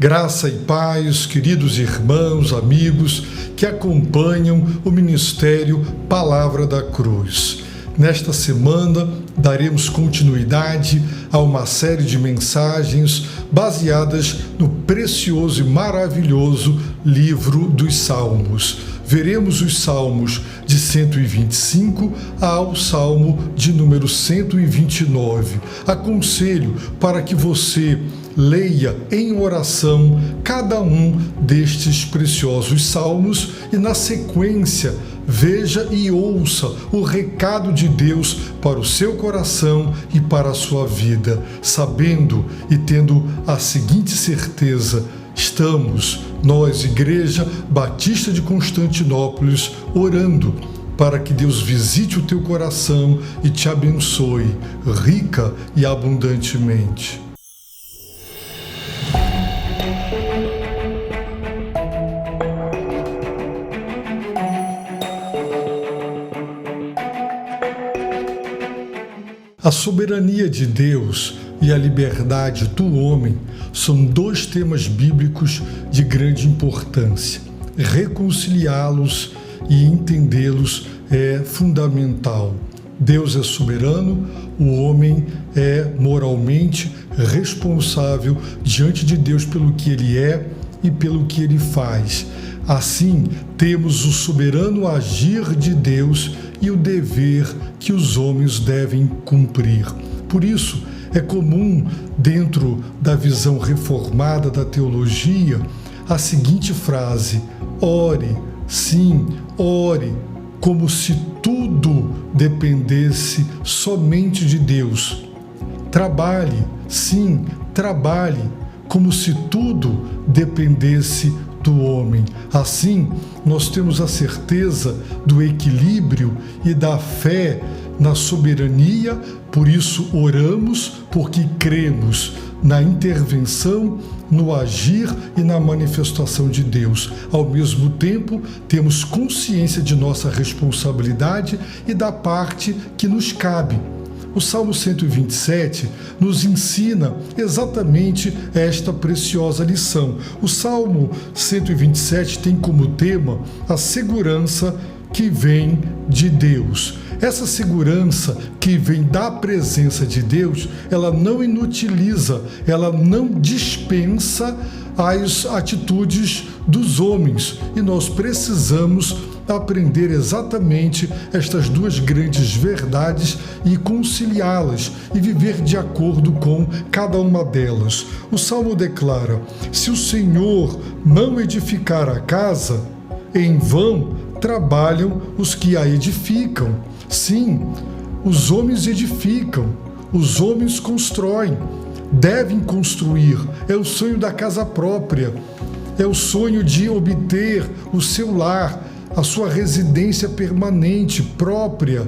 Graça e paz, queridos irmãos, amigos que acompanham o Ministério Palavra da Cruz. Nesta semana, daremos continuidade a uma série de mensagens baseadas no precioso e maravilhoso livro dos Salmos. Veremos os Salmos de 125 ao Salmo de número 129. Aconselho para que você leia em oração cada um destes preciosos salmos e, na sequência, veja e ouça o recado de Deus para o seu coração e para a sua vida, sabendo e tendo a seguinte certeza: estamos, nós, Igreja Batista de Constantinópolis, orando para que Deus visite o teu coração e te abençoe rica e abundantemente. A soberania de Deus e a liberdade do homem são dois temas bíblicos de grande importância. Reconciliá-los e entendê-los é fundamental. Deus é soberano, o homem é moralmente responsável diante de Deus pelo que ele é e pelo que ele faz. Assim, temos o soberano agir de Deus e o dever que os homens devem cumprir. Por isso, é comum, dentro da visão reformada da teologia, a seguinte frase: ore, sim, ore, como se tudo dependesse somente de Deus. Trabalhe, sim, trabalhe, como se tudo dependesse do homem. Assim, nós temos a certeza do equilíbrio e da fé na soberania, por isso oramos, porque cremos na intervenção, no agir e na manifestação de Deus. Ao mesmo tempo, temos consciência de nossa responsabilidade e da parte que nos cabe. O Salmo 127 nos ensina exatamente esta preciosa lição. O Salmo 127 tem como tema a segurança que vem de Deus. Essa segurança que vem da presença de Deus, ela não inutiliza, ela não dispensa as atitudes dos homens. E nós precisamos aprender exatamente estas duas grandes verdades e conciliá-las e viver de acordo com cada uma delas. O Salmo declara: se o Senhor não edificar a casa, em vão trabalham os que a edificam. Sim, os homens edificam, os homens constroem, devem construir. É o sonho da casa própria, é o sonho de obter o seu lar, a sua residência permanente, própria.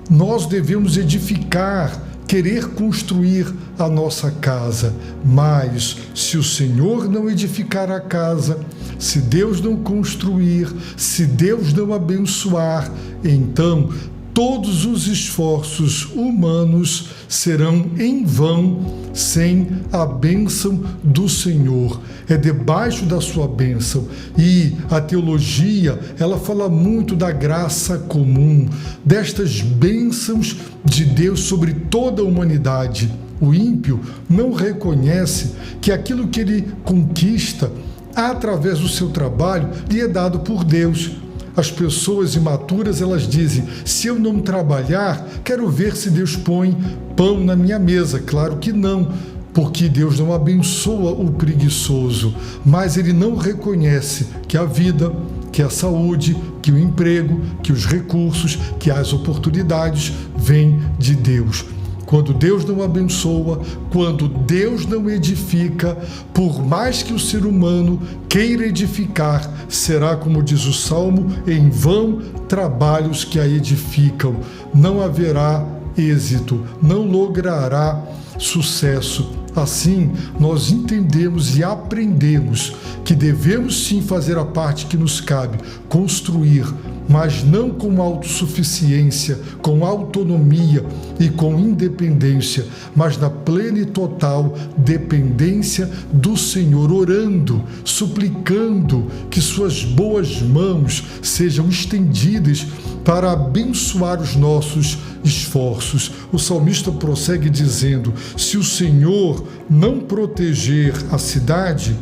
Nós devemos edificar, querer construir a nossa casa. Mas, se o Senhor não edificar a casa, se Deus não construir, se Deus não abençoar, então todos os esforços humanos serão em vão sem a bênção do Senhor. É debaixo da sua bênção. E a teologia, ela fala muito da graça comum, destas bênçãos de Deus sobre toda a humanidade. O ímpio não reconhece que aquilo que ele conquista através do seu trabalho lhe é dado por Deus. As pessoas imaturas, elas dizem: se eu não trabalhar, quero ver se Deus põe pão na minha mesa. Claro que não, porque Deus não abençoa o preguiçoso, mas ele não reconhece que a vida, que a saúde, que o emprego, que os recursos, que as oportunidades vêm de Deus. Quando Deus não abençoa, quando Deus não edifica, por mais que o ser humano queira edificar, será, como diz o Salmo, em vão trabalhos que a edificam. Não haverá êxito, não logrará sucesso. Assim, nós entendemos e aprendemos que devemos sim fazer a parte que nos cabe, construir, mas não com autossuficiência, com autonomia e com independência, mas na plena e total dependência do Senhor, orando, suplicando que suas boas mãos sejam estendidas para abençoar os nossos esforços. O salmista prossegue dizendo: se o Senhor não proteger a cidade,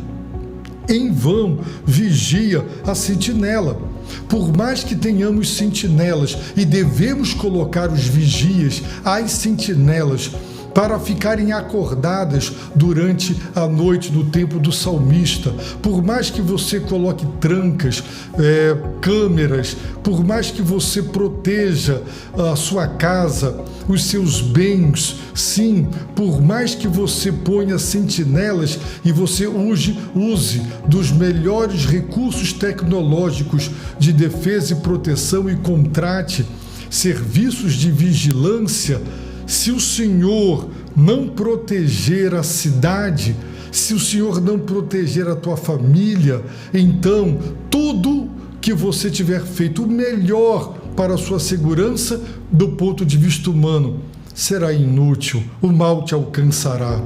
em vão vigia a sentinela. Por mais que tenhamos sentinelas, e devemos colocar os vigias, as sentinelas, para ficarem acordadas durante a noite no tempo do salmista, por mais que você coloque trancas, câmeras, por mais que você proteja a sua casa, os seus bens, sim, por mais que você ponha sentinelas e você use dos melhores recursos tecnológicos de defesa e proteção e contrate serviços de vigilância, se o Senhor não proteger a cidade, se o Senhor não proteger a tua família, então tudo que você tiver feito, o melhor para a sua segurança do ponto de vista humano, será inútil, o mal te alcançará.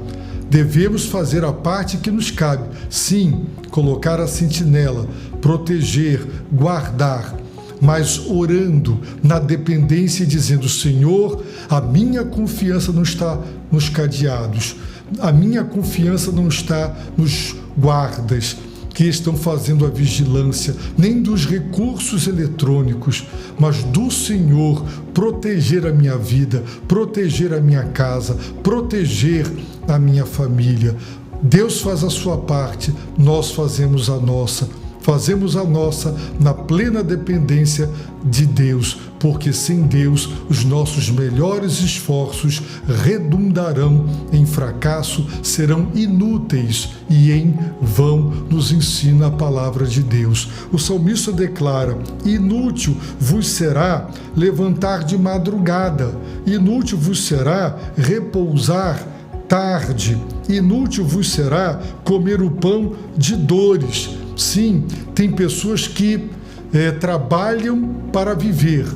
Devemos fazer a parte que nos cabe, sim, colocar a sentinela, proteger, guardar, mas orando na dependência e dizendo: Senhor, a minha confiança não está nos cadeados, a minha confiança não está nos guardas que estão fazendo a vigilância, nem dos recursos eletrônicos, mas do Senhor proteger a minha vida, proteger a minha casa, proteger a minha família. Deus faz a sua parte, nós fazemos a nossa. Fazemos a nossa na plena dependência de Deus, porque sem Deus os nossos melhores esforços redundarão em fracasso, serão inúteis e em vão, nos ensina a palavra de Deus. O salmista declara: inútil vos será levantar de madrugada, inútil vos será repousar tarde, inútil vos será comer o pão de dores. Sim, tem pessoas que trabalham para viver,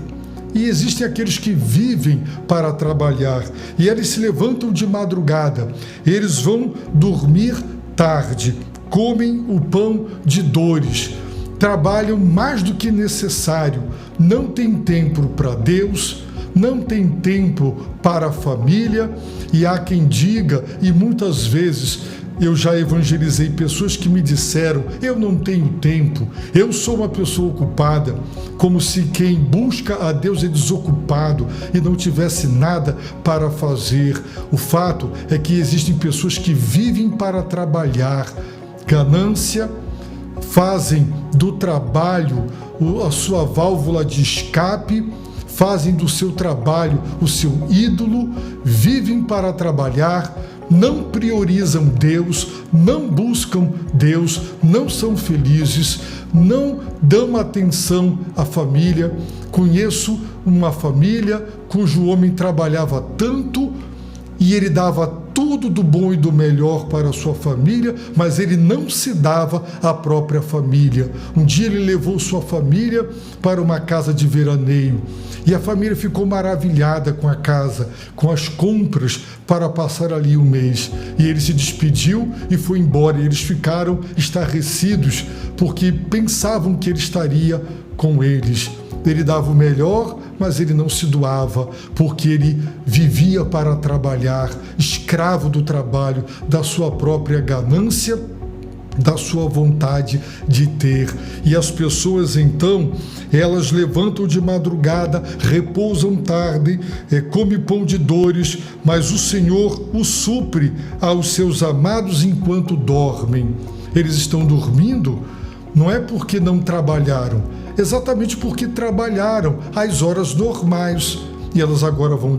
e existem aqueles que vivem para trabalhar, e eles se levantam de madrugada, eles vão dormir tarde, comem o pão de dores, trabalham mais do que necessário, não tem tempo para Deus, não tem tempo para a família, e há quem diga, e muitas vezes eu já evangelizei pessoas que me disseram: eu não tenho tempo, eu sou uma pessoa ocupada, como se quem busca a Deus é desocupado e não tivesse nada para fazer. O fato é que existem pessoas que vivem para trabalhar, ganância, fazem do trabalho a sua válvula de escape, fazem do seu trabalho o seu ídolo, vivem para trabalhar, não priorizam Deus, não buscam Deus, não são felizes, não dão atenção à família. Conheço uma família cujo homem trabalhava tanto e ele dava tudo do bom e do melhor para a sua família, mas ele não se dava à própria família. Um dia ele levou sua família para uma casa de veraneio e a família ficou maravilhada com a casa, com as compras para passar ali um mês. E ele se despediu e foi embora, e eles ficaram estarrecidos porque pensavam que ele estaria com eles. Ele dava o melhor, mas ele não se doava, porque ele vivia para trabalhar, escravo do trabalho, da sua própria ganância, da sua vontade de ter. E as pessoas então, elas levantam de madrugada, repousam tarde, comem pão de dores, mas o Senhor o supre aos seus amados enquanto dormem. Eles estão dormindo, não é porque não trabalharam, exatamente porque trabalharam às horas normais. E elas agora vão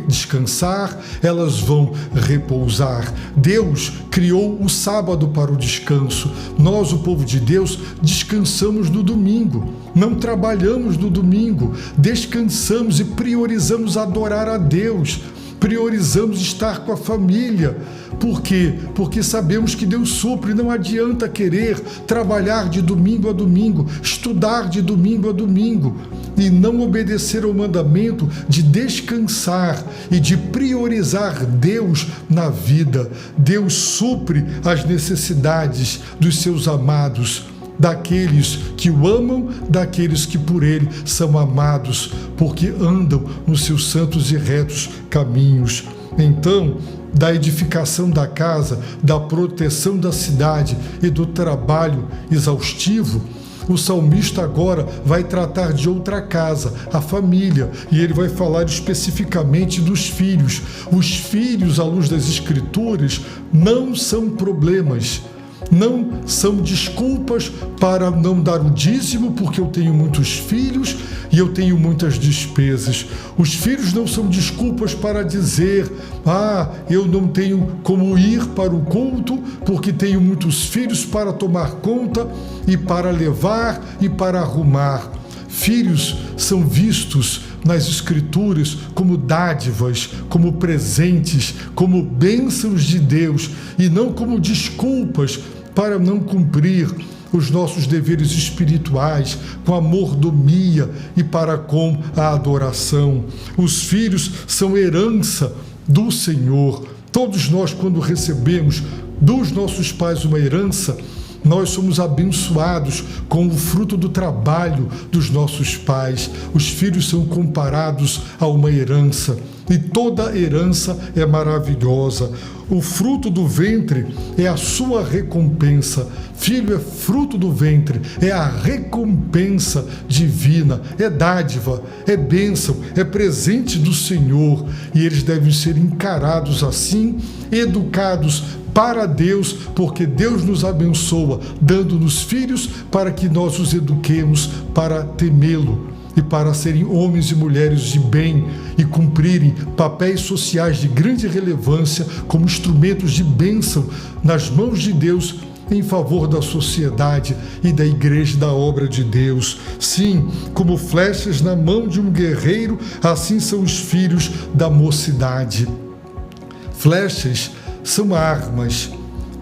descansar, elas vão repousar. Deus criou o sábado para o descanso. Nós, o povo de Deus, descansamos no domingo. Não trabalhamos no domingo. Descansamos e priorizamos adorar a Deus. priorizamos estar com a família. Por quê? Porque sabemos que Deus supre. Não adianta querer trabalhar de domingo a domingo, estudar de domingo a domingo e não obedecer ao mandamento de descansar e de priorizar Deus na vida. Deus supre as necessidades dos seus amados, daqueles que o amam, daqueles que por ele são amados, porque andam nos seus santos e retos caminhos. Então, da edificação da casa, da proteção da cidade e do trabalho exaustivo, o salmista agora vai tratar de outra casa, a família, e ele vai falar especificamente dos filhos. Os filhos, à luz das Escrituras, não são problemas, não são desculpas para não dar o dízimo, porque eu tenho muitos filhos e eu tenho muitas despesas. Os filhos não são desculpas para dizer: eu não tenho como ir para o culto, porque tenho muitos filhos para tomar conta e para levar e para arrumar. Filhos são vistos nas Escrituras como dádivas, como presentes, como bênçãos de Deus e não como desculpas para não cumprir os nossos deveres espirituais com a mordomia e para com a adoração. Os filhos são herança do Senhor. Todos nós, quando recebemos dos nossos pais uma herança, nós somos abençoados com o fruto do trabalho dos nossos pais. Os filhos são comparados a uma herança, e toda herança é maravilhosa. O fruto do ventre é a sua recompensa. Filho é fruto do ventre, é a recompensa divina, é dádiva, é bênção, é presente do Senhor, e eles devem ser encarados assim, educados para Deus, porque Deus nos abençoa, dando-nos filhos para que nós os eduquemos para temê-lo e para serem homens e mulheres de bem e cumprirem papéis sociais de grande relevância como instrumentos de bênção nas mãos de Deus em favor da sociedade e da igreja, da obra de Deus. Sim, como flechas na mão de um guerreiro, assim são os filhos da mocidade. Flechas são armas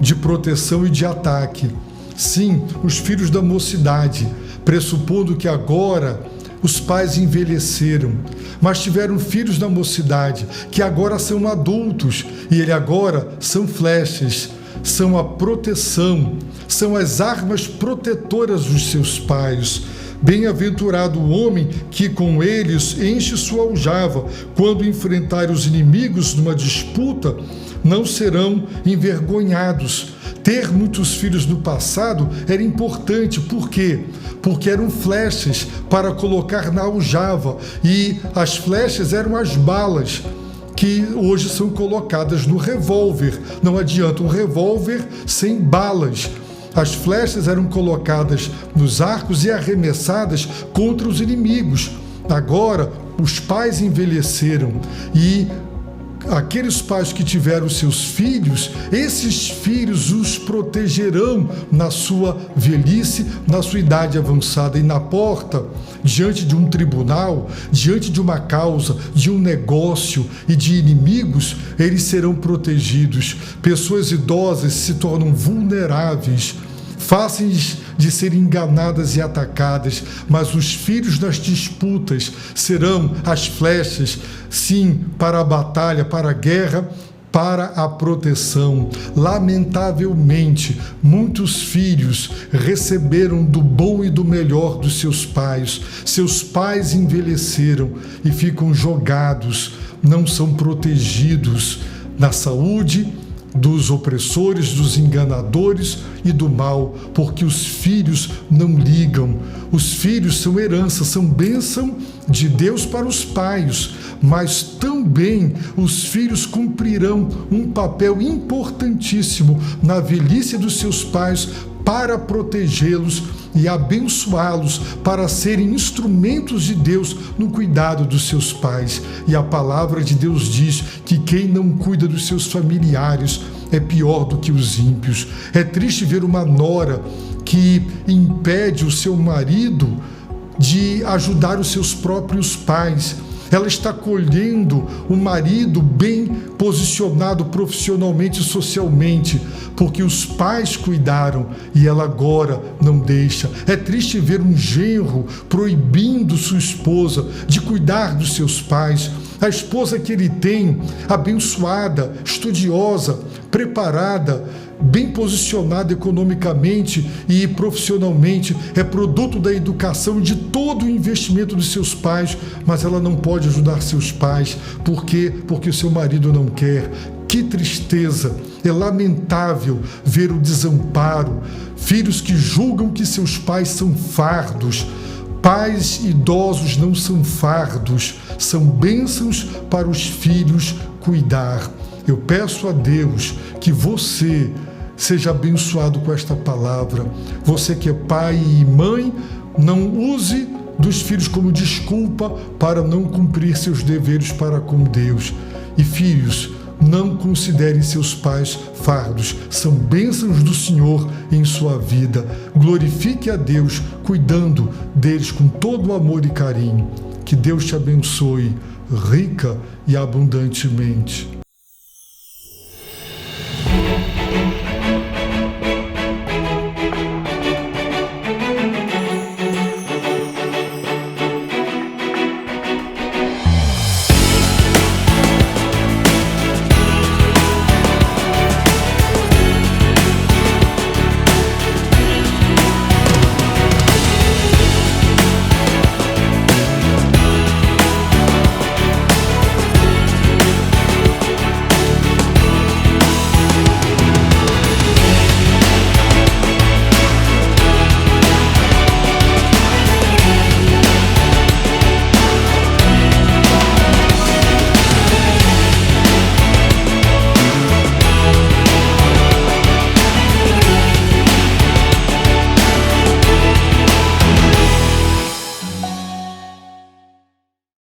de proteção e de ataque. Sim, os filhos da mocidade, pressupondo que agora os pais envelheceram, mas tiveram filhos da mocidade, que agora são adultos, e ele agora são flechas, são a proteção, são as armas protetoras dos seus pais. Bem-aventurado o homem que com eles enche sua aljava, quando enfrentar os inimigos numa disputa, não serão envergonhados. Ter muitos filhos no passado era importante. Por quê? Porque eram flechas para colocar na aljava, e as flechas eram as balas que hoje são colocadas no revólver. Não adianta um revólver sem balas. As flechas eram colocadas nos arcos e arremessadas contra os inimigos. Agora, os pais envelheceram, e aqueles pais que tiveram seus filhos, esses filhos os protegerão na sua velhice, na sua idade avançada, e na porta, diante de um tribunal, diante de uma causa, de um negócio e de inimigos, eles serão protegidos. Pessoas idosas se tornam vulneráveis, fáceis de serem enganadas e atacadas, mas os filhos das disputas serão as flechas, sim, para a batalha, para a guerra, para a proteção. Lamentavelmente, muitos filhos receberam do bom e do melhor dos seus pais. Seus pais envelheceram e ficam jogados, não são protegidos na saúde dos opressores, dos enganadores e do mal, porque os filhos não ligam. Os filhos são herança, são bênção de Deus para os pais, mas também os filhos cumprirão um papel importantíssimo na velhice dos seus pais para protegê-los e abençoá-los, para serem instrumentos de Deus no cuidado dos seus pais. E a palavra de Deus diz que quem não cuida dos seus familiares é pior do que os ímpios. É triste ver uma nora que impede o seu marido de ajudar os seus próprios pais. Ela está colhendo um marido bem posicionado profissionalmente e socialmente, porque os pais cuidaram e ela agora não deixa. É triste ver um genro proibindo sua esposa de cuidar dos seus pais. A esposa que ele tem, abençoada, estudiosa, preparada, bem posicionada economicamente e profissionalmente, é produto da educação e de todo o investimento dos seus pais, mas ela não pode ajudar seus pais. Por quê? Porque o seu marido não quer. Que tristeza! É lamentável ver o desamparo, filhos que julgam que seus pais são fardos. Pais idosos não são fardos, são bênçãos para os filhos cuidar. Eu peço a Deus que você seja abençoado com esta palavra. Você que é pai e mãe, não use dos filhos como desculpa para não cumprir seus deveres para com Deus. E filhos, não considerem seus pais fardos, são bênçãos do Senhor em sua vida. Glorifique a Deus cuidando deles com todo o amor e carinho. Que Deus te abençoe rica e abundantemente.